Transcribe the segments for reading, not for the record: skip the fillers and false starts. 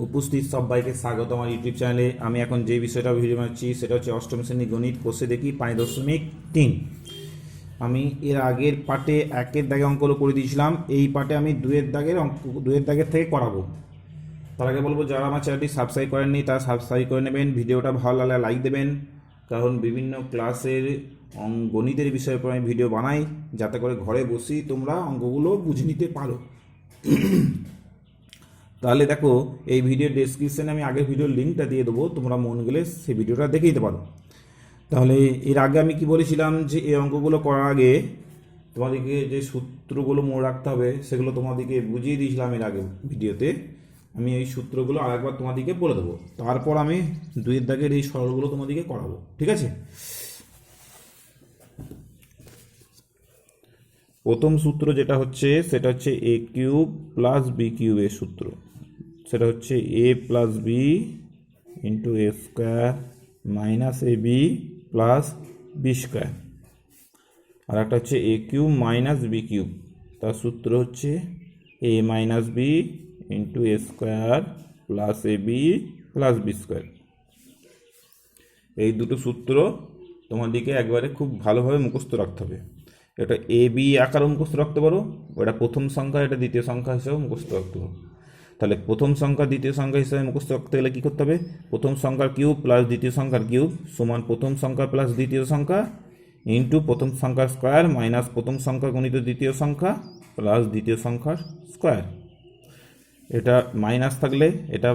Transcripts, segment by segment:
উপস্থিত সবাইকে স্বাগত আমার ইউটিউব চ্যানেলে। আমি এখন যে বিষয়টা ভিডিও বানাচ্ছি সেটা হচ্ছে অষ্টম শ্রেণী গণিত কোষে দেখি 5.3। আমি এর আগের পার্টে 1-এর দাগে অঙ্কগুলো করে দিয়েছিলাম। এই পার্টে আমি 2-এর দাগের থেকে করাবো। তার আগে বলবো, যারা আমার চ্যানেলটি সাবস্ক্রাইব করেননি তারা সাবস্ক্রাইব করে নেবেন, ভিডিওটা ভালো লাগলে লাইক দেবেন, কারণ বিভিন্ন ক্লাসের গণিতের বিষয়ের উপর আমি ভিডিও বানাই, যাতে করে ঘরে বসেই তোমরা অঙ্কগুলো বুঝে নিতে পারো। তাহলে দেখো, এই ভিডিওর ডেসক্রিপশানে আমি আগের ভিডিওর লিঙ্কটা দিয়ে দেবো, তোমরা মন গেলে সেই ভিডিওটা দেখে নিতে পারো। তাহলে এর আগে আমি কি বলেছিলাম, যে এই অঙ্কগুলো করার আগে তোমাদেরকে যে সূত্রগুলো মনে রাখতে হবে সেগুলো তোমাদেরকে বুঝিয়ে দিয়েছিলাম এর আগে ভিডিওতে। আমি এই সূত্রগুলো আরেকবার তোমাদেরকে বলে দেবো, তারপর আমি 2-এর দাগের এই সরলগুলো তোমাদেরকে করাবো, ঠিক আছে? প্রথম সূত্র যেটা হচ্ছে সেটা হচ্ছে এ কিউব প্লাস বি কিউবের সূত্র। সেটা হচ্ছে এ plus B into A square minus A B plus B square. আর একটা হচ্ছে A cube minus B cube, তার সূত্র হচ্ছে এ মাইনাস বি ইন্টু এ স্কোয়ার প্লাস এ বি প্লাস বি স্কোয়ার। এই দুটো সূত্র তোমাদেরকে একবারে খুব ভালোভাবে মুখস্থ রাখতে হবে। এটা এ বি আকারে মুখস্থ রাখতে পারো, ওটা প্রথম সংখ্যা, এটা দ্বিতীয় সংখ্যা হিসাবে মুখস্থ রাখতে পারো। তাহলে প্রথম সংখ্যা দ্বিতীয় সংখ্যা হিসাবে মুখস্থ রাখতে গেলে কী করতে হবে? প্রথম সংখ্যার কিউব প্লাস দ্বিতীয় সংখ্যার কিউব সমান প্রথম সংখ্যা প্লাস দ্বিতীয় সংখ্যা ইন্টু প্রথম সংখ্যার স্কোয়ার মাইনাস প্রথম সংখ্যা গণিত দ্বিতীয় সংখ্যা প্লাস দ্বিতীয় সংখ্যার স্কোয়ার। এটা মাইনাস থাকলে এটা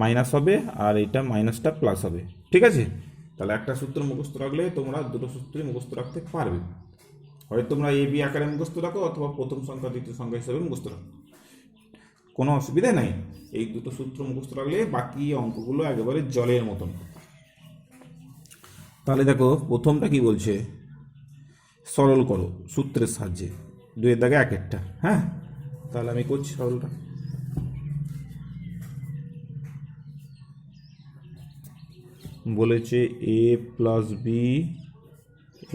মাইনাস হবে, আর এটা মাইনাসটা প্লাস হবে, ঠিক আছে? তাহলে একটা সূত্র মুখস্থ রাখলে তোমরা দুটো সূত্রই মুখস্থ রাখতে পারবে। হয়তো তোমরা এ বি আকারে মুখস্থ রাখো, অথবা প্রথম সংখ্যা দ্বিতীয় সংখ্যা হিসেবে মুখস্থ রাখো, কোনো অসুবিধা নাই। এই দুটো সূত্র মুখস্থ রাখলে বাকি অঙ্কগুলো একেবারে জলের মতন। তাহলে দেখো, প্রথমটা কি বলছে, সরল করো সূত্রের সাহায্যে 2-এর দাগে 1-একটা। হ্যাঁ, তাহলে আমি করছি সরলটা। বলেছে এ plus B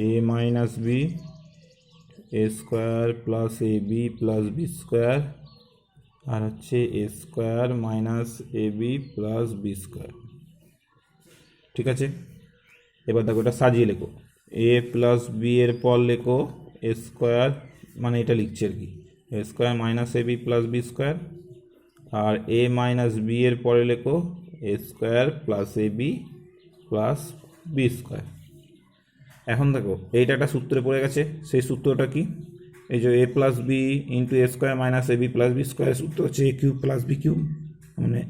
A minus B A square plus A B plus B square, আর হচ্ছে এ square minus A B plus B square, ঠিক আছে? এবার দেখো, এটা সাজিয়ে লেখো। এ প্লাস বি এর পর লেখো এ স্কোয়ার, মানে এটা লিখছি আর কি, a square minus A B plus B square. R A minus B এর পরে লেখো এ স্কোয়ার প্লাস এ বি প্লাস বি স্কোয়ার। এখন দেখো, এইটা একটা সূত্রে পড়ে গেছে। সেই সূত্রটা কি? এই যে এ plus B into A square minus A B plus B square সূত্র হচ্ছে A cube plus B cube, মানে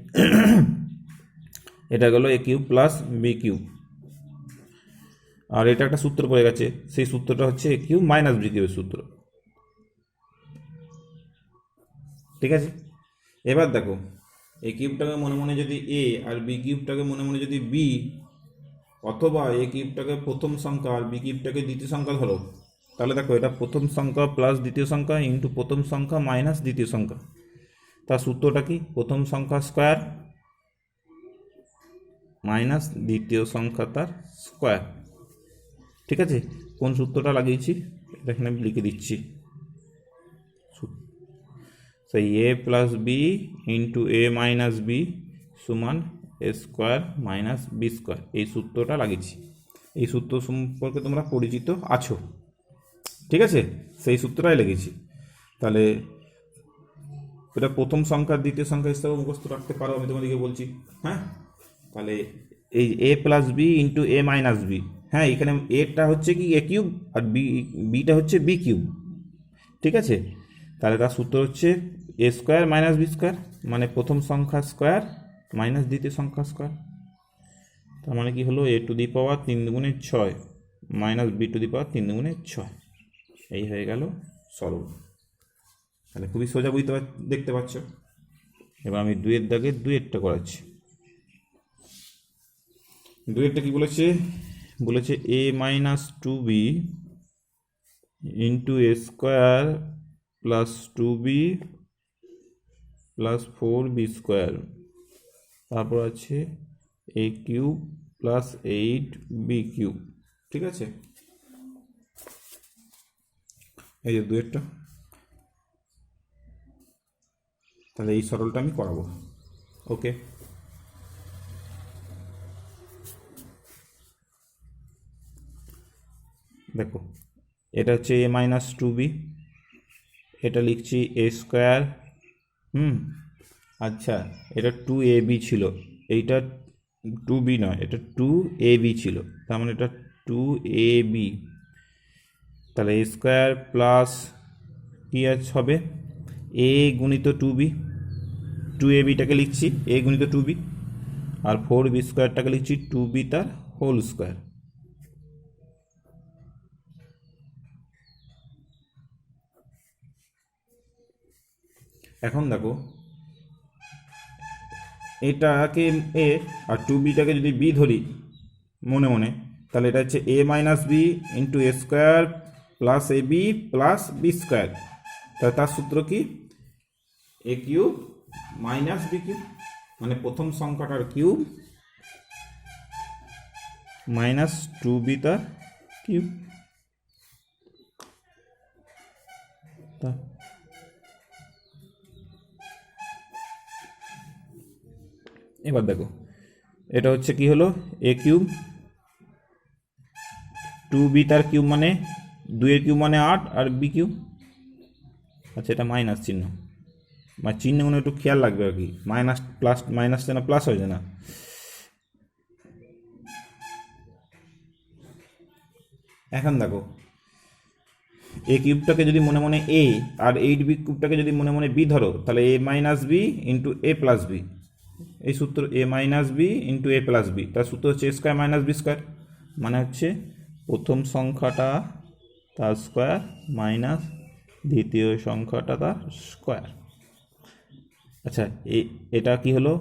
এটা গেলো এ কিউব প্লাস বি কিউব। আর এটা একটা সূত্র পড়ে গেছে, সেই সূত্রটা হচ্ছে এ কিউব মাইনাস বি কিউবের সূত্র, ঠিক আছে? এবার দেখো, এ কিউবটাকে মনে মনে যদি এ আর বি কিউবটাকে মনে মনে যদি বি, অথবা এ কিউবটাকে প্রথম সংখ্যা আর বি কিউবটাকে দ্বিতীয় সংখ্যা ধরো, তাহলে দেখো, এটা প্রথম সংখ্যা প্লাস দ্বিতীয় সংখ্যা ইন্টু প্রথম সংখ্যা মাইনাস দ্বিতীয় সংখ্যা। তার সূত্রটা কি? প্রথম সংখ্যা স্কোয়ার মাইনাস দ্বিতীয় সংখ্যা তার স্কোয়ার, ঠিক আছে? কোন সূত্রটা লাগিয়েছি এটা এখানে আমি লিখে দিচ্ছি। সেই এ plus B into a minus B সমান a square minus b square, এই সূত্রটা লাগিয়েছি। এই সূত্র সম্পর্কে তোমরা পরিচিত আছো, ঠিক আছে? সেই সূত্রটাই লিখেছি। তাহলে এটা প্রথম সংখ্যা দ্বিতীয় সংখ্যা হিসাবে মুখস্থ রাখতে পারো, আমি তোমাদেরকে বলছি। হ্যাঁ, তাহলে এই এ plus B into a minus B, হ্যাঁ, এখানে এটা হচ্ছে কি এ কিউব, আর বিটা হচ্ছে বি কিউব, ঠিক আছে? তাহলে তার সূত্র হচ্ছে এ স্কোয়ার মাইনাস বি স্কোয়ার, মানে প্রথম সংখ্যা স্কোয়ার মাইনাস দ্বিতীয় সংখ্যা স্কোয়ার। তার মানে কি হলো, এ টু দি পাওয়ার 3 দুগুণে 6 মাইনাস বি টু দি পাওয়ার 3 দুগুণে 6। এই হয়ে গেল সরল। তাহলে খুবই সোজা দেখতে পাচ্ছ। এবার আমি 2-এর দাগে 2-এরটা করাচ্ছি। 2-এরটা কি বলেছে? বলেছে a minus 2b into A square plus 2b plus 4b square, তারপর আছে a cube plus 8b cube, ঠিক আছে? এই যে 2-এরটা, তাহলে এই সরলটা আমি করাবো। ওকে, দেখো এটা হচ্ছে a মাইনাস টু বি, এটা লিখছি এ স্কোয়ার। আচ্ছা, এটা টু এ বি ছিল, এইটা টু বি নয়, এটা টু এ বি ছিল, তার মানে এটা টু এ বি। তাহলে এ স্কোয়ার প্লাস কী আছে হবে এ গুণিত টু বি, টু এ বিটাকে লিখছি এ গুণিত টু বি, আর ফোর বি স্কোয়ারটাকে লিখছি টু বি তার হোল স্কোয়ার। এখন দেখো এটাকে এ আর টু বিটাকে যদি বি ধরি মনে মনে, তাহলে এটা হচ্ছে এ মাইনাস বি ইন্টু এ স্কোয়ার প্লাস এ বি প্লাস বি স্কোয়ার। তাহলে তার সূত্র কি এ কিউব মাইনাস বি কিউব, মানে প্রথম সংখ্যাটার কিউব মাইনাস টু বি তার কিউব। এবার দেখো এটা হচ্ছে কি হলো এ কিউব, টু বি তার কিউব মানে দুইয়ের কিউব মানে 8 আর বি কিউব। আচ্ছা, এটা মাইনাস চিহ্ন, মানে চিহ্নগুলো একটু খেয়াল রাখবে আর কি, মাইনাস প্লাস মাইনাস যেন প্লাস হয়ে যায় না। এখন দেখো এ কিউবটাকে যদি মনে মনে এ আর এইট বি কিউবটাকে যদি মনে মনে বি ধরো, তাহলে এ মাইনাস বি ইন্টু এ প্লাস বি, এই সূত্র এ মাইনাস বি ইন্টু এ প্লাস বি, তার সূত্র হচ্ছে এ স্কোয়ার মাইনাস বি স্কোয়ার, মানে হচ্ছে প্রথম সংখ্যাটা তার স্কোয়ার মাইনাস দ্বিতীয় সংখ্যাটা তার স্কোয়ার। আচ্ছা, এটা কি হলো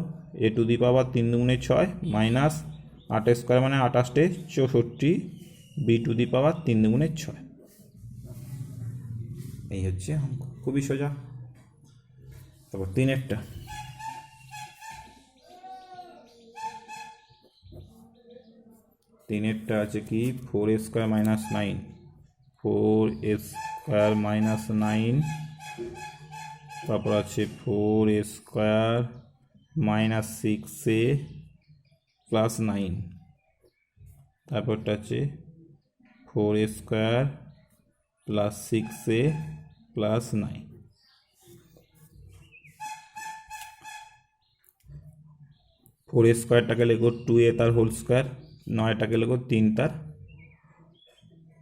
এ টু দি পাওয়ার 3 দুগুণে 6 মাইনাস 8 স্কোয়ার মানে 28 64 বি টু দি পাওয়ার 3 দুগুণে 6। এই হচ্ছে অঙ্ক, খুবই সোজা। তারপর 3-এরটা, তিনেরটা আছে কি 4a square minus 9, 4a square minus 9, তারপর আছে 4a square minus 6a plus 9, তারপরটা আছে 4a square plus 6a plus 9। 4a স্কোয়ারটাকে লেখো 2a তার হোল স্কোয়ার, 9টাকে লেখো 3 তার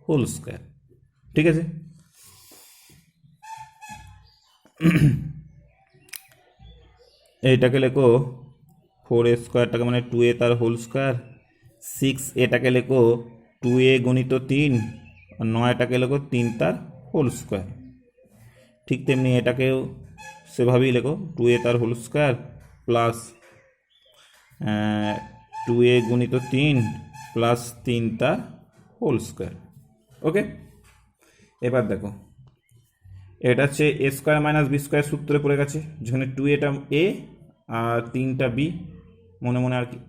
হোল স্কোয়ার। ঠিক আছে, এইটাকে লেখো 4a স্কোয়ারটাকে মানে 2a তার হোল স্কোয়ার, 6aটাকে লেখো 2a গুণিত 3, আর 9টাকে লেখো 3 তার হোল স্কোয়ার। ঠিক তেমনি এটাকেও সেভাবেই লেখো 2a তার হোল স্কোয়ার প্লাস 2a গুণিত 3 প্লাস 3 তার হোল স্কোয়ার। ওকে, এবার দেখো এটা হচ্ছে এ স্কোয়ার মাইনাস বি স্কোয়ার সূত্রে পড়ে গেছে, যেখানে 2a এ আর 3টা বি মনে মনে আর কি।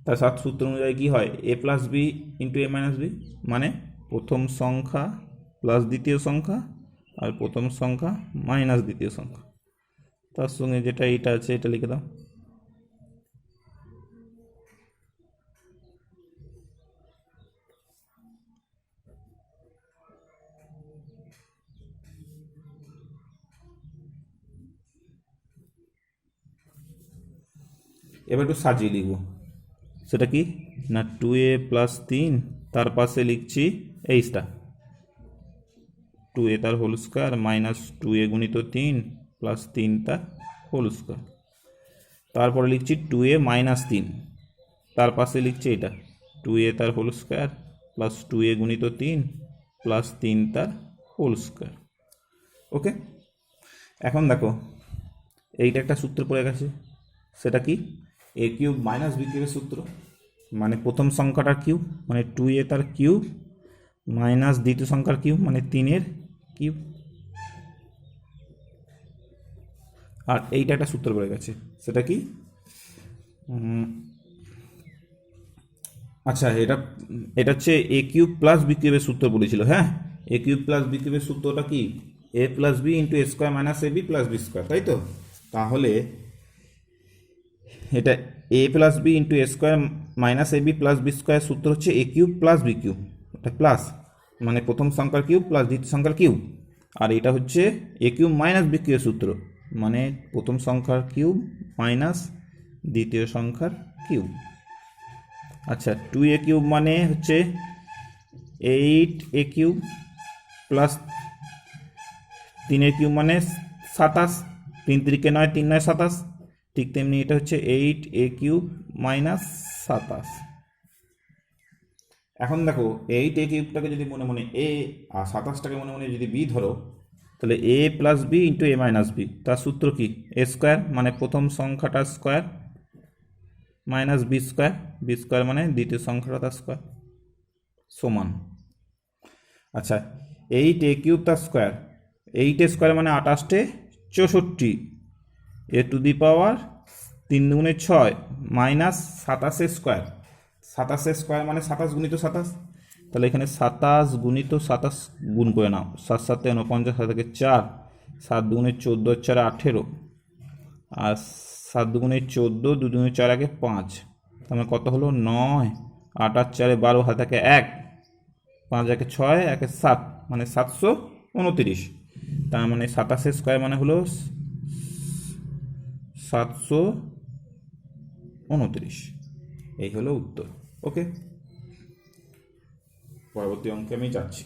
তার সাত সূত্র অনুযায়ী কী হয় এ plus B into a minus B, মানে প্রথম সংখ্যা প্লাস দ্বিতীয় সংখ্যা আর প্রথম সংখ্যা মাইনাস দ্বিতীয় সংখ্যা। তার সঙ্গে যেটা এইটা আছে এটা লিখে দাও। এবার একটু সাজিয়ে লিখব, সেটা কি না 2a প্লাস 3, তার পাশে লিখছি এইটা 2a তার হোল স্কোয়ার মাইনাস 2a গুণিত 3 প্লাস 3 তার হোল স্কোয়ার, তারপরে লিখছি 2a মাইনাস 3, তার পাশে লিখছি এটা 2a তার হোল স্কোয়ার প্লাস 2a গুণিত 3 প্লাস 3 তার হোল স্কোয়ার। ওকে, এখন দেখো এইটা একটা সূত্র পড়ে গেছে, সেটা কি এ কিউব মাইনাস বি কিউবের সূত্র, মানে প্রথম সংখ্যাটার কিউব মানে 2a তার কিউব মাইনাস দ্বিতীয় সংখ্যার কিউব মানে 3-এর কিউব। আর এইটা একটা সূত্র পড়ে গেছে, সেটা কি আচ্ছা এটা হচ্ছে এ কিউব প্লাস বি কিউবের সূত্র বলেছিল। হ্যাঁ, এ কিউব প্লাস বি কিউবের সূত্রটা কি a plus B into A square minus A B plus B square, তাই তো? তাহলে এটা A plus B into A square minus A B plus B square সূত্র হচ্ছে A cube plus B cube, এটা প্লাস মানে প্রথম সংখ্যার কিউব প্লাস দ্বিতীয় সংখ্যার কিউব, আর এটা হচ্ছে এ কিউব মাইনাস বি কিউবের সূত্র মানে প্রথম সংখ্যার কিউব মাইনাস দ্বিতীয় সংখ্যার কিউব। আচ্ছা, 2a কিউব মানে হচ্ছে 8a cube plus 3a cube মানে 27, 3 3 9 3 9 27, ঠিক তেমনি এটা হচ্ছে 8a কিউব মাইনাস 27। এখন দেখো 8a কিউবটাকে যদি মনে মনে এ আর 27টাকে মনে মনে যদি বি ধরো, তাহলে a plus B into a minus b, তার সূত্র কি এ স্কোয়ার মানে প্রথম সংখ্যাটার square minus b square, b square মানে দ্বিতীয় সংখ্যাটা তার স্কোয়ার সমান। আচ্ছা, 8a কিউব তার স্কোয়ার, 8a স্কোয়ার মানে 28 64 এ টু দি পাওয়ার 3 দুগুণে 6 মাইনাস 27 স্কোয়ার, 27 স্কোয়ার মানে 27 গুণিত 27, তাহলে এখানে 27 গুণিত 27 গুণ করে নাও, 7 7 49, 7 থেকে 4, 7 দুগুণে 14 4 18, আর 7 দুগুণে 14, 2 দুগুণে 4 আগে 5, তার মানে কত হলো 9, 8 আর 4 12, হাতে থাকে 1, 5 একে 6, 1 7 মানে 729, তার মানে 27 স্কোয়ার মানে হলো 729, এই হলো উত্তর। ওকে, পরবর্তী অঙ্কে আমি যাচ্ছি।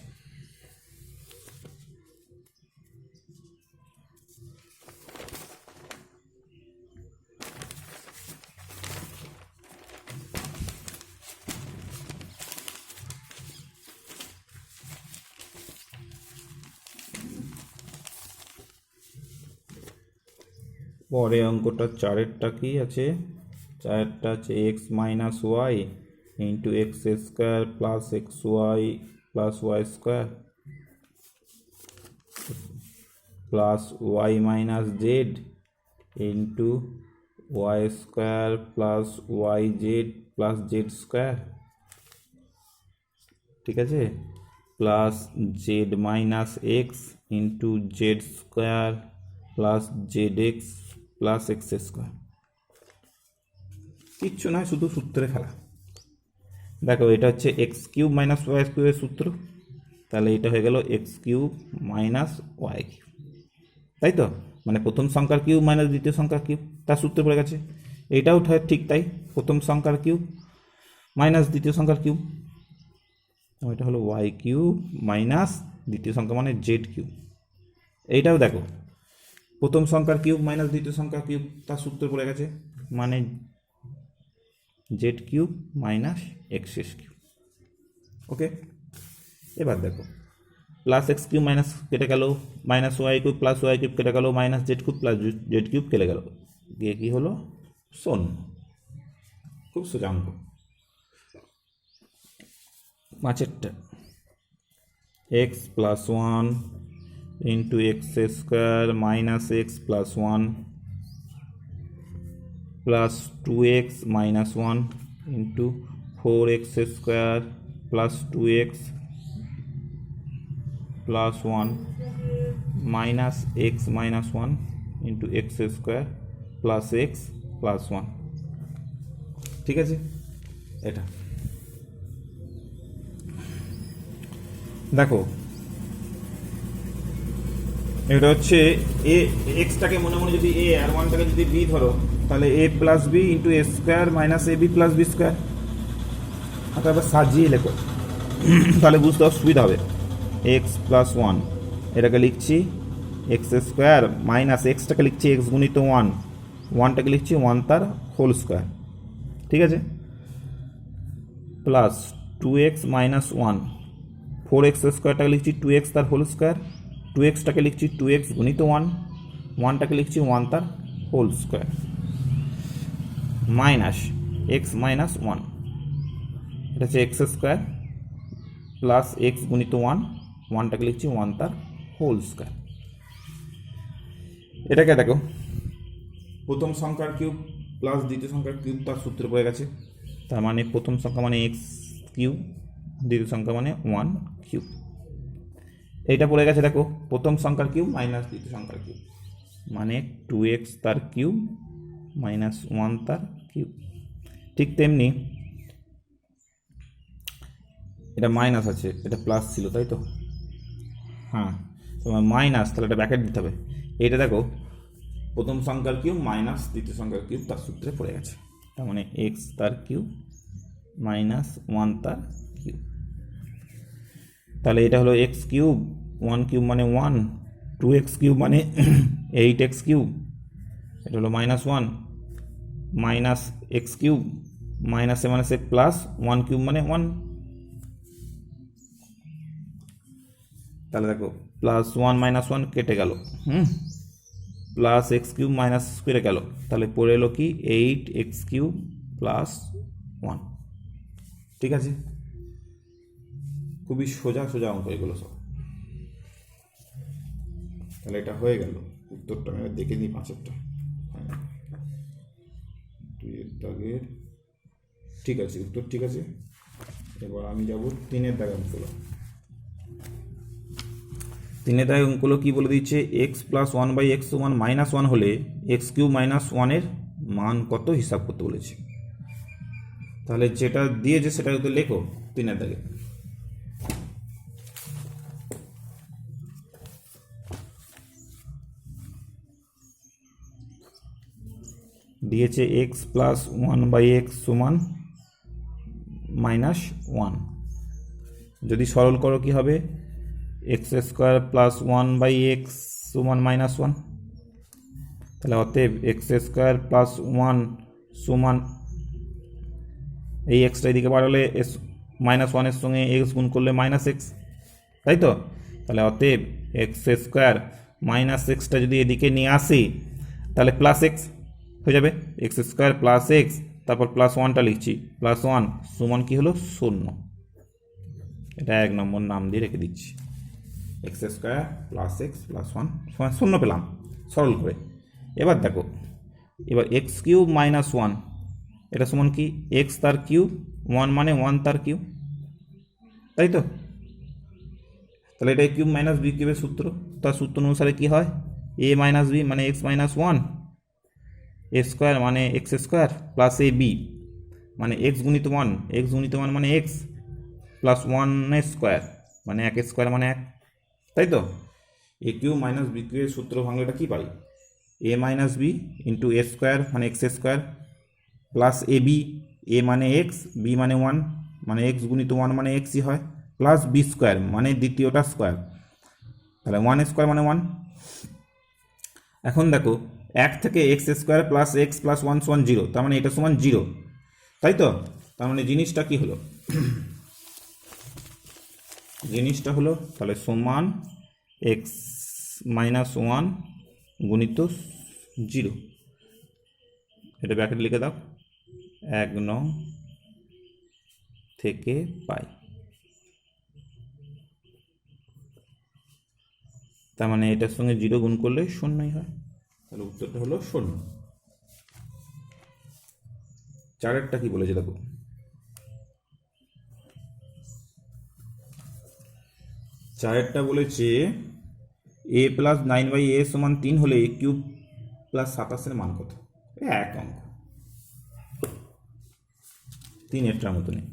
পরে অঙ্কটা 4এরটা কি আছে, 4এরটা আছে X minus Y into x square plus X Y plus Y square plus Y minus Z into Y square plus Y Z plus Z square, ঠিক আছে, plus Z minus X into Z square plus Z X plus X square. কিচ্ছু নয়, শুধু সূত্রে খেলা। দেখো এটা হচ্ছে এক্স কিউব মাইনাস ওয়াই কিউবের সূত্র, তাহলে এটা হয়ে গেল X cube minus Y cube, তাই তো, মানে প্রথম সংখ্যার কিউব মাইনাস দ্বিতীয় সংখ্যার কিউব, তার সূত্রে পড়ে গেছে। এইটাও ঠিক তাই, প্রথম সংখ্যার কিউব মাইনাস দ্বিতীয় সংখ্যার কিউব, এটা হলো ওয়াই কিউব মাইনাস দ্বিতীয় সংখ্যা মানে জেড কিউব। এইটাও দেখো প্রথম সংখ্যার কিউব মাইনাস দ্বিতীয় সংখ্যার কিউব, তার সূত্র পড়ে গেছে, মানে z cube minus x s cube. Okay, এবার দেখো প্লাস এক্স কিউব মাইনাস কেটে গেল, minus Y cube plus y cube কেটে গেল, minus z cube plus z cube কেটে গেল, গিয়ে কী হলো 0। খুব সোজা অঙ্ক। 5এরটা x plus 1 into x square minus x plus 1 plus 2x minus 1 into 4x square plus 2x plus 1 minus x minus 1 into x square plus x plus 1, ঠিক আছে। এটা দেখো, এটা হচ্ছে এ এক্সটাকে মনে মনে যদি এ আর ওয়ানটাকে যদি বি ধরো, তাহলে a plus B into A square minus A B plus B square, তারপর সাজিয়ে লেখো, তাহলে বুঝতে অসুবিধা হবে। এক্স প্লাস 1 এটাকে লিখছি এক্স স্কোয়ার মাইনাস এক্সটাকে লিখছি এক্স গুণিত 1, 1টাকে লিখছি 1 তার হোল স্কোয়ার, ঠিক আছে, প্লাস 2x মাইনাস 1, 4x স্কোয়ারটাকে লিখছি 2x তার হোল স্কোয়ার, 2xটাকে লিখছি 2x গুণিত 1, 1টাকে লিখছি 1 তার whole square, minus x minus 1, এটা হচ্ছে এক্স স্কোয়ার প্লাস এক্স গুণিত 1, 1টাকে লিখছি 1 তার হোল স্কোয়ার। এটাকে দেখো প্রথম সংখ্যার কিউব প্লাস দ্বিতীয় সংখ্যার কিউব, তার সূত্রে পড়ে গেছে, তার মানে প্রথম সংখ্যা মানে এক্স কিউব, দ্বিতীয় সংখ্যা মানে 1 কিউব। এইটা পড়ে গেছে দেখো প্রথম সংখ্যার কিউব মাইনাস দ্বিতীয় সংখ্যার কিউব, মানে 2x তার কিউব মাইনাস ওয়ান তার কিউব। ঠিক তেমনি এটা মাইনাস আছে, এটা প্লাস ছিল, তাই তো? হ্যাঁ, তোমার মাইনাস, তাহলে এটা ব্র্যাকেট দিতে হবে। এইটা দেখো, প্রথম সংখ্যার কিউব মাইনাস দ্বিতীয় সংখ্যার কিউব তার সূত্রে পড়ে গেছে। তার মানে এক্স তার কিউব মাইনাস ওয়ান তার কিউব। তাহলে এটা হলো এক্স কিউব, ওয়ান কিউব মানে ওয়ান, টু এক্স কিউব মানে এইট এক্স কিউব, এটা হলো minus one, minus x cube মাইনাসে মানে সে প্লাস, ওয়ান কিউব মানে ওয়ান। তাহলে দেখো প্লাস ওয়ান মাইনাস ওয়ান কেটে গেল, প্লাস এক্স কিউব মাইনাস কেটে গেল, তাহলে পড়ে এলো কি eight x cube plus one. ঠিক আছে, খুবই সোজা সোজা অঙ্ক এগুলো সব। তাহলে এটা হয়ে গেল উত্তরটা। আমি দেখে নিই পাঁচেরটা, দুইয়ের দাগের ঠিক আছে, উত্তর ঠিক আছে। এবার আমি যাব তিনের দাগে অঙ্কগুলো। তিনের দাগে অঙ্কগুলো কী বলে দিচ্ছে, X plus one by X one minus one হলে এক্স কিউব মাইনাস ওয়ানের মান কত হিসাব করতে বলেছে। তাহলে যেটা দিয়েছে সেটা যদি লেখো তিনের দাগে। দিয়েছে X plus one by X সমান মাইনাস ওয়ান। যদি সরল করো কি হবে, X square plus one by X সমান মাইনাস ওয়ান। তাহলে অতএব এক্স স্কোয়ার প্লাস ওয়ান সমান, এই এক্সটা এদিকে বাড়ালে এস মাইনাস ওয়ানের সঙ্গে এক্স গুণ করলে মাইনাস এক্স, তাই তো? তাহলে অতএব এক্স স্কোয়ার মাইনাস এক্সটা যদি এদিকে নিয়ে আসি তাহলে প্লাস এক্স হয়ে যাবে। এক্স স্কোয়ার প্লাস এক্স, তারপর প্লাস ওয়ানটা লিখছি, প্লাস ওয়ান সমান কি হলো, শূন্য। এটা এক নম্বর নাম দিয়ে রেখে দিচ্ছি, x square plus x plus one সমান শূন্য পেলাম সরল করে। এবার দেখো, এবার এক্স কিউব মাইনাস ওয়ান, এটা সমান কি এক্স তার কিউব, ওয়ান মানে ওয়ান তার কিউব, তাই তো? তাহলে এটা কিউব মাইনাস বি কিউবের সূত্র, তার সূত্র অনুসারে কি হয়, এ মাইনাস বি মানে এক্স মাইনাস ওয়ান, এ স্কোয়ার মানে x square plus A B মানে এক্স গুণিত ওয়ান, এক্স গুণিত ওয়ান মানে এক্স প্লাস ওয়ানের স্কোয়ার মানে এক স্কোয়ার মানে এক, তাই তো? এ কিউ মাইনাস বি কিউবের সূত্র ভাঙলেটা কী পাই, এ মাইনাস বি ইন্টু এ স্কোয়ার মানে x square plus A B, এ মানে এক্স, বি মানে ওয়ান মানে এক্স গুণিত ওয়ান মানে এক্সই হয়, প্লাস বি স্কোয়ার মানে দ্বিতীয়টা স্কোয়ার, তাহলে ওয়ান স্কোয়ার মানে ওয়ান। এখন দেখো, এক থেকে x square plus x plus one সমান জিরো, তার মানে এটা সমান জিরো, তাই তো? তার মানে জিনিসটা কি হলো, জিনিসটা হলো তাহলে সমান এক্স মাইনাস ওয়ান গুণিত জিরো। এটা ব্র্যাকেট লিখে দাও, এক নং থেকে পাই। তার মানে এটার সঙ্গে জিরো গুণ করলে শূন্যই হয়, তাহলে উত্তরটা হলো শূন্য। চারেরটা কি বলেছে দেখো, চারেরটা বলেছে এ প্লাস নাইন বাই এ সমান তিন হলে এ কিউব প্লাস সাতাশের মান কত। এক অঙ্ক, তিনেরটার মতনই।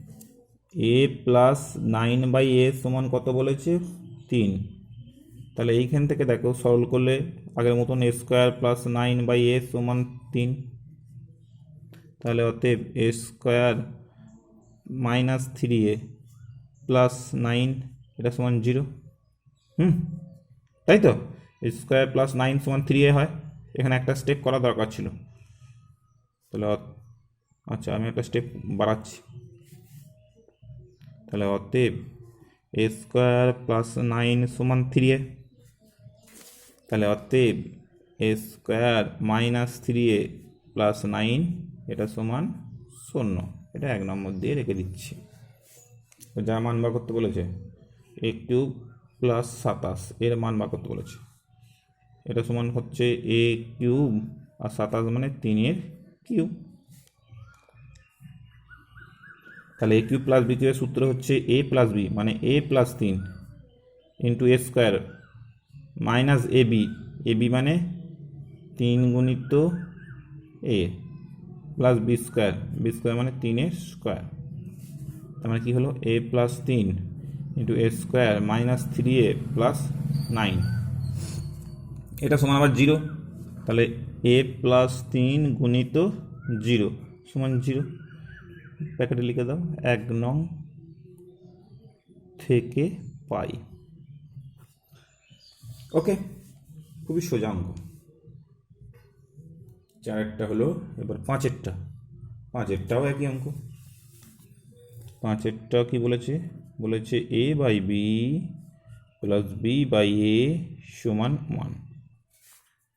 এ প্লাস নাইন বাই এ সমান কত বলেছে, তিন। তাহলে এইখান থেকে দেখো সরল করলে আগের মতন এ square plus nine by a সমান তিন, তাহলে অতএব a square minus three A plus nine এটা সমান জিরো। তাই তো? এ স্কোয়ার প্লাস নাইন সমান থ্রি এ হয়, এখানে একটা স্টেপ করা দরকার ছিল, তাহলে আচ্ছা আমি একটা স্টেপ বাড়াচ্ছি, তাহলে অতএব এ স্কোয়ার প্লাস নাইন সমান থ্রি এ, তাহলে অতএব a square minus three A plus nine এটা সমান শূন্য। এটা এক নম্বর দিয়ে রেখে দিচ্ছি। যা মান বার করতে বলেছে এ কিউব প্লাস সাতাশ এর মান বার করতে বলেছে, এটা সমান হচ্ছে এ কিউব আর সাতাশ মানে তিনের কিউব। তাহলে এ কিউব প্লাস বি কিউবের সূত্র হচ্ছে এ প্লাস বি মানে এ প্লাস তিন into A square minus A B, A B মানে তিন গুণিত এ প্লাস বি স্কোয়ার মানে 3 স্কোয়ার, তার মানে কী হলো এ প্লাস 3 ইন্টু এ স্কোয়ার মাইনাস 3a প্লাস 9, এটা সমান আবার 0, তাহলে এ প্লাস 3 গুণিত 0 সমান 0, প্যাকেটে লিখে দাও 1 নং থেকে পাই। ওকে, খুবই সোজা অঙ্ক। 4-এরটা হলো, এবার 5-এরটাও একই অঙ্ক। 5-এরটা কি বলেছে a by b plus b by a সমান 1,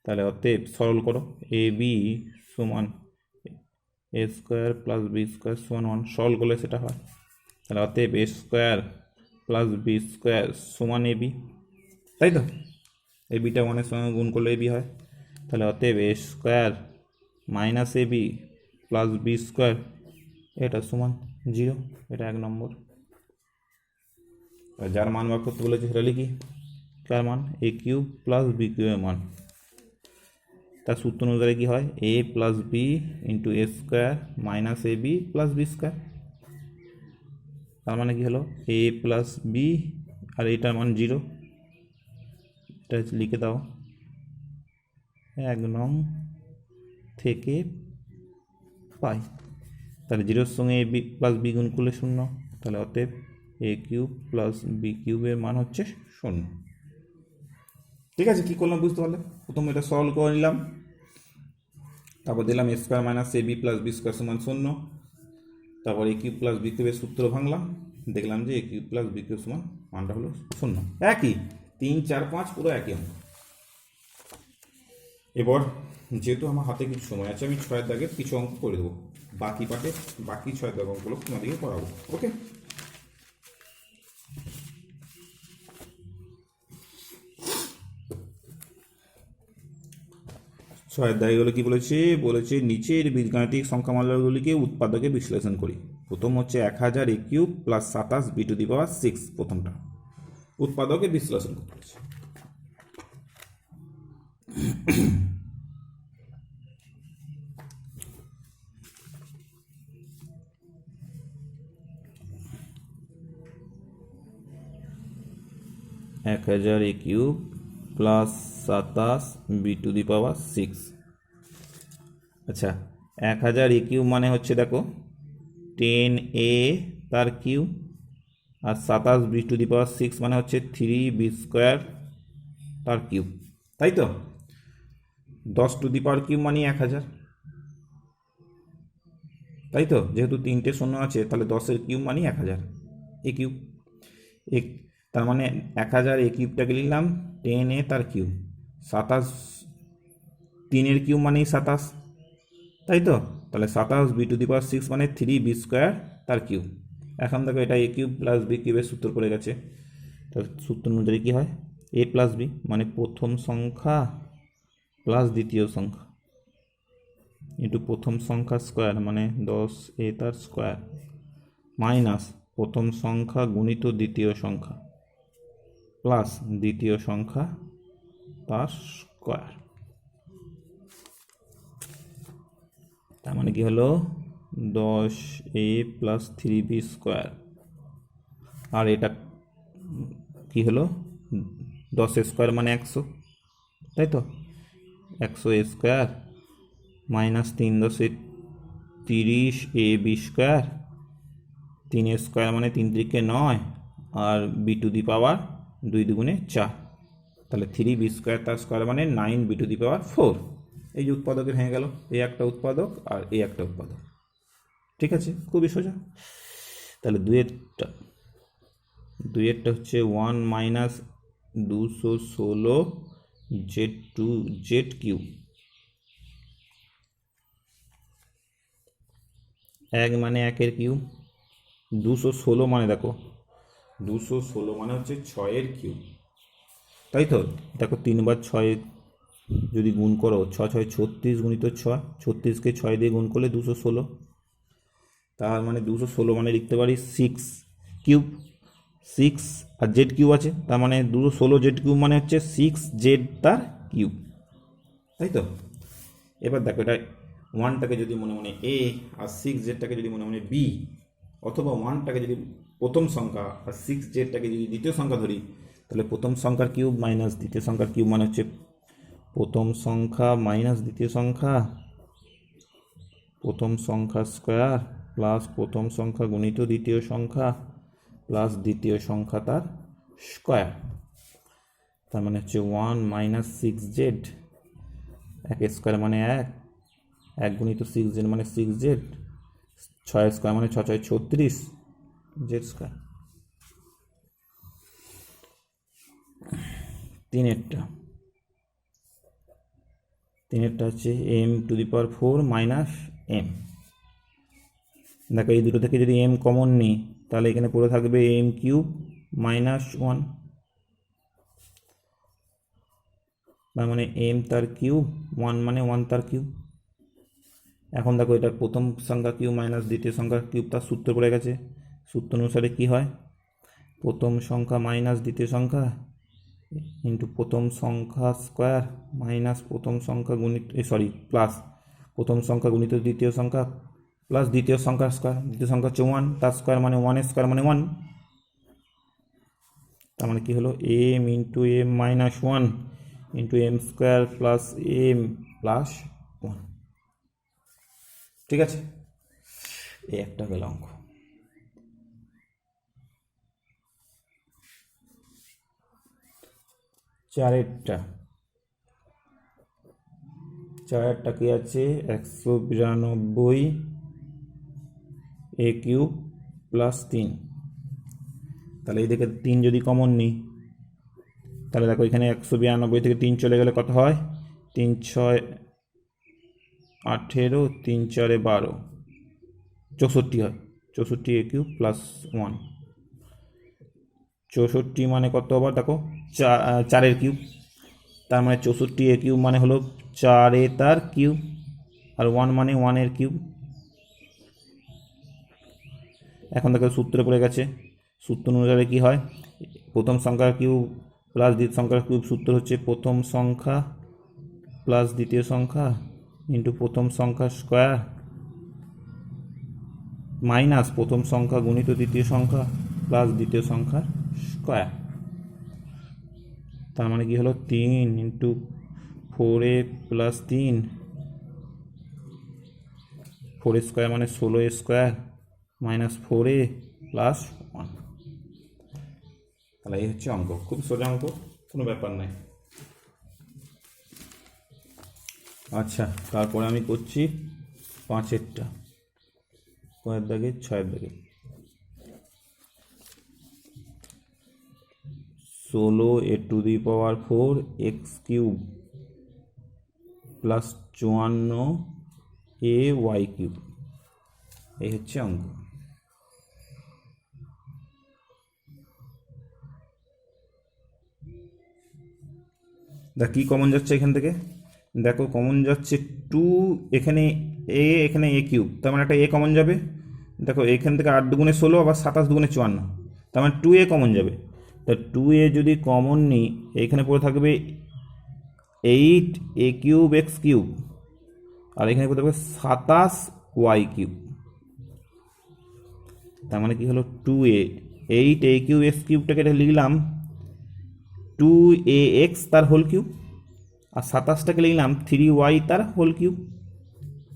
তাহলে অতএব সরল করো এ বি সমান a square plus B square সমান 1, সরল করলে সেটা হয়। তাহলে অতএব a square plus B square সমান এ বি, তাই তো এ বিটা 1-এর সঙ্গে গুণ করলে এ বি হয়। তাহলে অতএব a square minus A B plus B square এটা সমান 0, এটা 1 নম্বর। যার মান বার করতে বলেছে সেটা লিখি, কার মান এ কিউব প্লাস বি কিউবের মান, তার সূত্র অনুসারে কী হয় এ plus B into A square minus A B plus B square, তার মানে কী হলো এ প্লাস বি আর এটার মান 0, এটা লিখে দাও 1 নং থেকে পাই। তাহলে 0-এর সঙ্গে এ বি প্লাস বি গুণ করলে 0, তাহলে অতএব এ কিউব প্লাস বি কিউবের মান হচ্ছে 0। ঠিক আছে, কী করলাম বুঝতে পারলে? প্রথম এটা সলভ করে নিলাম, তারপর দিলাম এ square minus A B plus B square সমান 0, তারপর এ কিউব প্লাস বি কিউবের সূত্র ভাঙলাম, দেখলাম যে এ কিউব প্লাস বি কিউব সমান মানটা হলো 0, একই 3, 4, 5 পুরো একই অঙ্ক। এবার যেহেতু আমার হাতে কিছু সময় আছে, আমি 6-এর দাগের কিছু অঙ্ক করে দেবো, বাকি 6-এর দাগ অঙ্কগুলো তোমাদেরকে করাবো। ওকে, ছয়ের দাগগুলো কি বলেছে নিচের বীজগাণিতিক সংখ্যামালাগুলিকে উৎপাদকে বিশ্লেষণ করি। প্রথম হচ্ছে 1000 a cube plus 27 b to the power 6, প্রথমটা উৎপাদকে বিশ্লেষণ করতে হচ্ছে। এক 1000 a cube plus 27 b to the power 6। আচ্ছা, 1000 এ কিউব মানে হচ্ছে দেখো 10a তার কিউব, আর 27 বি টু দি পাওয়ার 6 মানে হচ্ছে 3b স্কোয়ার তার কিউব, তাই তো। 10 টু দি পাওয়ার কিউব মানে 1000, তাই তো, যেহেতু 3টে শূন্য আছে তাহলে 10-এর কিউব মানে 1000 এ কিউব। তার মানে 1000 এ কিউবটাকে লিখলাম 10a তার কিউব, 27 3-এর কিউব মানেই 27, তাই তো। তাহলে 27 বি টু দি পাওয়ার 6 মানে 3b স্কোয়ার তার কিউব। এখন দেখো এটা এ কিউব প্লাস বি কিউবের সূত্র পড়ে গেছে, তাহলে সূত্র অনুযায়ী কী হয় এ প্লাস বি মানে প্রথম সংখ্যা প্লাস দ্বিতীয় সংখ্যা ইন্টু প্রথম সংখ্যা স্কোয়ার মানে 10a তার স্কোয়ার মাইনাস প্রথম সংখ্যা গুণিত দ্বিতীয় সংখ্যা প্লাস দ্বিতীয় সংখ্যা তার স্কোয়ার। তার মানে কি হলো 10a প্লাস 3b স্কোয়ার, আর এটা কি হলো 10 স্কোয়ার মানে 100, তাই তো 100 square minus 3 10 30ab square, 3 square মানে 3 3 9, আর বি টু দি পাওয়ার 2 2 4, তাহলে 3b স্কোয়ার তার স্কোয়ার মানে 9b টু দি পাওয়ার 4। এই যে উৎপাদকের হয়ে গেল, এই একটা উৎপাদক আর এই একটা উৎপাদক, ঠিক আছে, খুবই সোজা। তাহলে দুইয়েরটা হচ্ছে 1 মাইনাস 216 জেড কিউব, 1 মানে 1-এর কিউব, 216 মানে দেখো 216 মানে হচ্ছে 6-এর কিউব, তাই তো। দেখো 3 বার 6 যদি গুণ করো 6 6 36 গুণিত 6, 36কে 6 দিয়ে গুণ করলে 216, তার মানে 216 মানে লিখতে পারি 6 কিউব, 6 আর জেড কিউব আছে, তার মানে 216 জেড কিউব মানে হচ্ছে 6 জেড তার কিউব, তাই তো। এবার দেখো এটা ওয়ানটাকে যদি মনে মনে এ আর 6z যদি মনে মনে বি, অথবা ওয়ানটাকে যদি প্রথম সংখ্যা আর 6z যদি দ্বিতীয় সংখ্যা ধরি, তাহলে প্রথম সংখ্যার কিউব মাইনাস দ্বিতীয় সংখ্যার কিউব মানে হচ্ছে প্রথম সংখ্যা মাইনাস দ্বিতীয় সংখ্যা, প্রথম সংখ্যা স্কোয়ার প্লাস প্রথম সংখ্যা গুণিত দ্বিতীয় সংখ্যা প্লাস দ্বিতীয় সংখ্যা তার স্কোয়ার। তার মানে হচ্ছে 1 মাইনাস 6z, এক স্কোয়ার মানে এক গুণিত 6z মানে 6z, 6 স্কোয়ার মানে 6 6 36 জেড স্কোয়ার। তিনেরটা হচ্ছে m⁴ মাইনাস m। দেখো এই দুটো থেকে যদি m কমন নিই তাহলে এখানে পড়ে থাকবে m³ মাইনাস 1, তার মানে m তার কিউব, 1 মানে 1 তার কিউব। এখন দেখো এটা প্রথম সংখ্যা কিউব মাইনাস দ্বিতীয় সংখ্যার কিউব, তার সূত্র পড়ে গেছে। সূত্র অনুসারে কি হয়, প্রথম সংখ্যা মাইনাস দ্বিতীয় সংখ্যা ইন্টু প্রথম সংখ্যা স্কোয়ার মাইনাস প্রথম সংখ্যা গুণিত প্লাস প্রথম সংখ্যা গুণিত দ্বিতীয় সংখ্যা প্লাস দ্বিতীয় সংখ্যা স্কোয়ার। দ্বিতীয় সংখ্যা হচ্ছে 1, তার স্কোয়ার মানে 1 স্কোয়ার মানে 1। তার মানে কি হলো m into m minus 1 into m square plus m plus 1। ঠিক আছে, এই একটা গেল অঙ্ক। চারেরটা কি আছে, 192 a³ প্লাস 3। তাহলে এই দিকে 3 যদি কমন নিই তাহলে দেখো এখানে 192 থেকে 3 চলে গেলে কত হয়, 3 6 18, 3 4 12, 64 হয়। 64 a³ প্লাস 1, 64 মানে কত আবার দেখো 4 কিউব, তার মানে 64 a³ মানে হলো 4 তার কিউব, আর 1 মানে 1 কিউব। এখন দেখো সূত্রে পড়ে গেছে, সূত্র অনুসারে কি হয়, প্রথম সংখ্যার কিউব প্লাস দ্বিতীয় সংখ্যার কিউব সূত্র হচ্ছে প্রথম সংখ্যা প্লাস দ্বিতীয় সংখ্যা ইন্টু প্রথম সংখ্যা স্কোয়ার মাইনাস প্রথম সংখ্যা গুণিত দ্বিতীয় সংখ্যা প্লাস দ্বিতীয় সংখ্যার স্কোয়ার। তার মানে কি হলো 3 ইন্টু 4a প্লাস 3, 4 স্কোয়ার মানে 16 স্কোয়ার মাইনাস 4a প্লাস 1। তাহলে এই হচ্ছে অঙ্ক, খুব সোজা অঙ্ক, কোনো ব্যাপার নাই। আচ্ছা, তারপরে আমি করছি 5এরটা, কয়ের দাগে 6এর দাগে। 16 a⁴ x³ প্লাস 54 ay³, এই হচ্ছে অঙ্ক। দেখ কি কমন যাচ্ছে এখান থেকে, দেখো কমন যাচ্ছে 2, এখানে এখানে a³, তার মানে একটা a কমন যাবে। দেখো এখান থেকে 8 দুগুণে 16 আবার 27 দুগুণে 54, তার মানে 2a কমন যাবে। তা 2a যদি কমন নিই এখানে পড়ে থাকবে 8a³ x³, আর এখানে পড়ে থাকবে 27y³। তার মানে কি হলো 2a, 8a³ x³ এটা লিখলাম 2ax তার হোল কিউব, আর 27টাকে লিখলাম 3y তার হোল কিউব।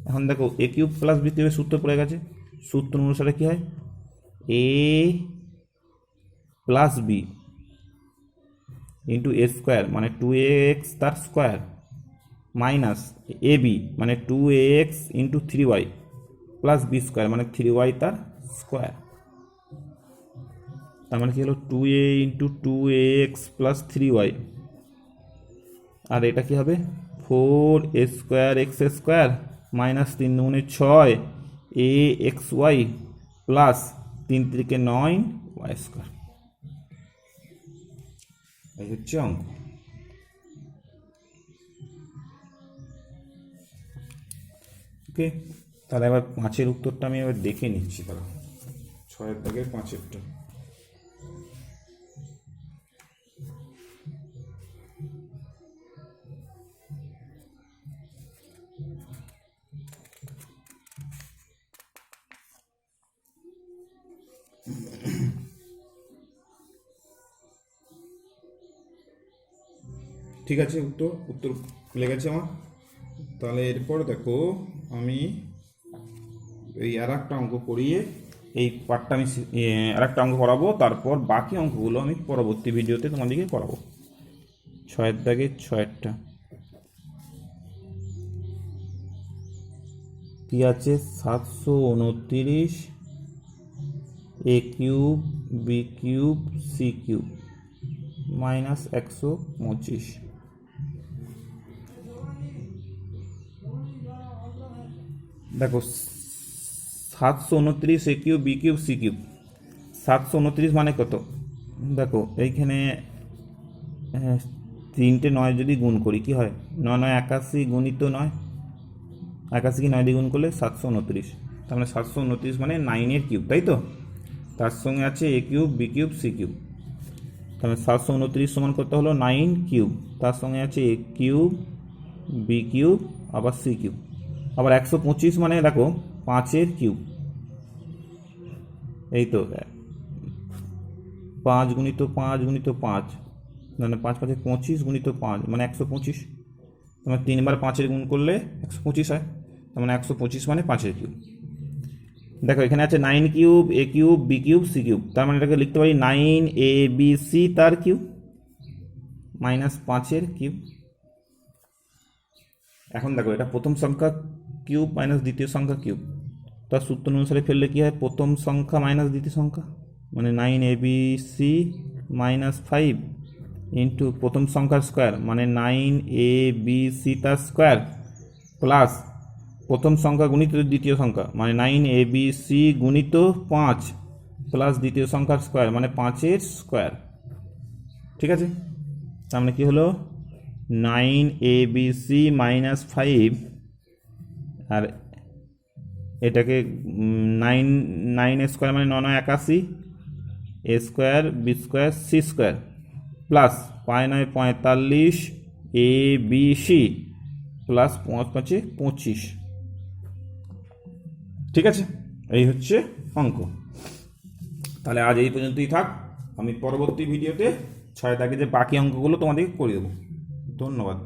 এখন দেখো a³ প্লাস b³ সূত্র পড়ে গেছে, সূত্র অনুসারে কি হয়, a plus b into a square মানে 2ax তার স্কোয়ার মাইনাস ab মানে 2ax into 3y plus b square মানে 3y তার স্কোয়ার। তার মানে কি হলো 2a into 2ax plus 3y, আর এটা কি হবে 4a square x square minus 3 দুগুণে 6 axy প্লাস 3 3 9 y স্কোয়ার। এই হচ্ছে অঙ্ক। ওকে, তাহলে এবার 5এর উত্তরটা আমি এবার দেখে নিচ্ছি। তাহলে 6এর দাগে 5এরটা, ঠিক আছে, উত্তর মিলে গেছে আমার। তাহলে এরপর দেখো আমি এই আর একটা অঙ্ক করিয়ে এই পার্টটা আমি আর একটা অঙ্ক করাবো, তারপর বাকি অঙ্কগুলো আমি পরবর্তী ভিডিওতে তোমাদেরকে করাবো। 6 দাগে 6টা কি আছে, 729 a cube b cube c cube minus 125। দেখো 729 a cube b cube c cube, 729 মানে কত? দেখো এইখানে 3টে 9 যদি গুণ করি কি হয়, 9 9 81 গুণিত 9, 81 কি 9 দিয়ে গুণ করলে 729, তার মানে 729 মানে 9-এর কিউব, তাই তো? তার সঙ্গে আছে a cube b cube c cube, তাহলে 729 সমান কত হলো 9 কিউব, তার সঙ্গে আছে এ কিউব বি কিউব আবার সি কিউব, আবার 125 মানে দেখো 5-এর কিউব, এই তো 5 গুণিত 5 গুণিত 5 মানে 5 5 25 গুণিত 5 মানে 125, মানে 3বার 5-এর গুণ করলে 125 হয়, তার মানে 125 মানে 5-এর কিউব। দেখো এখানে আছে 9 cube a cube b cube c cube, তার মানে এটাকে লিখতে পারি 9 এ বি সি তার কিউব মাইনাস 5-এর কিউব। এখন দেখো এটা প্রথম সংখ্যা কিউব মাইনাস দ্বিতীয় সংখ্যা কিউব, তার সূত্র অনুসারে ফেললে কি হয়, প্রথম সংখ্যা মাইনাস দ্বিতীয় সংখ্যা, মানে 9 a b c minus 5 into প্রথম সংখ্যার স্কোয়ার মানে 9 এ বি সি তার স্কোয়ার প্লাস প্রথম সংখ্যা গুণিত দ্বিতীয় সংখ্যা মানে 9 এ বি সি গুণিত 5 প্লাস দ্বিতীয় সংখ্যার স্কোয়ার মানে 5-এর স্কোয়ার। ঠিক আছে, তার মানে কি হলো 9 এ বি সি মাইনাস 5, আর এটাকে 9 স্কোয়ার মানে 9 9 81, a square b square c square plus 5 9 45 a b c plus 5 5 25। ঠিক আছে, এই হচ্ছে অঙ্ক। তাহলে আজ এই পর্যন্তই থাক, আমি পরবর্তী ভিডিওতে 6 দাগে যে বাকি অঙ্কগুলো তোমাদেরকে করে দেবো। ধন্যবাদ।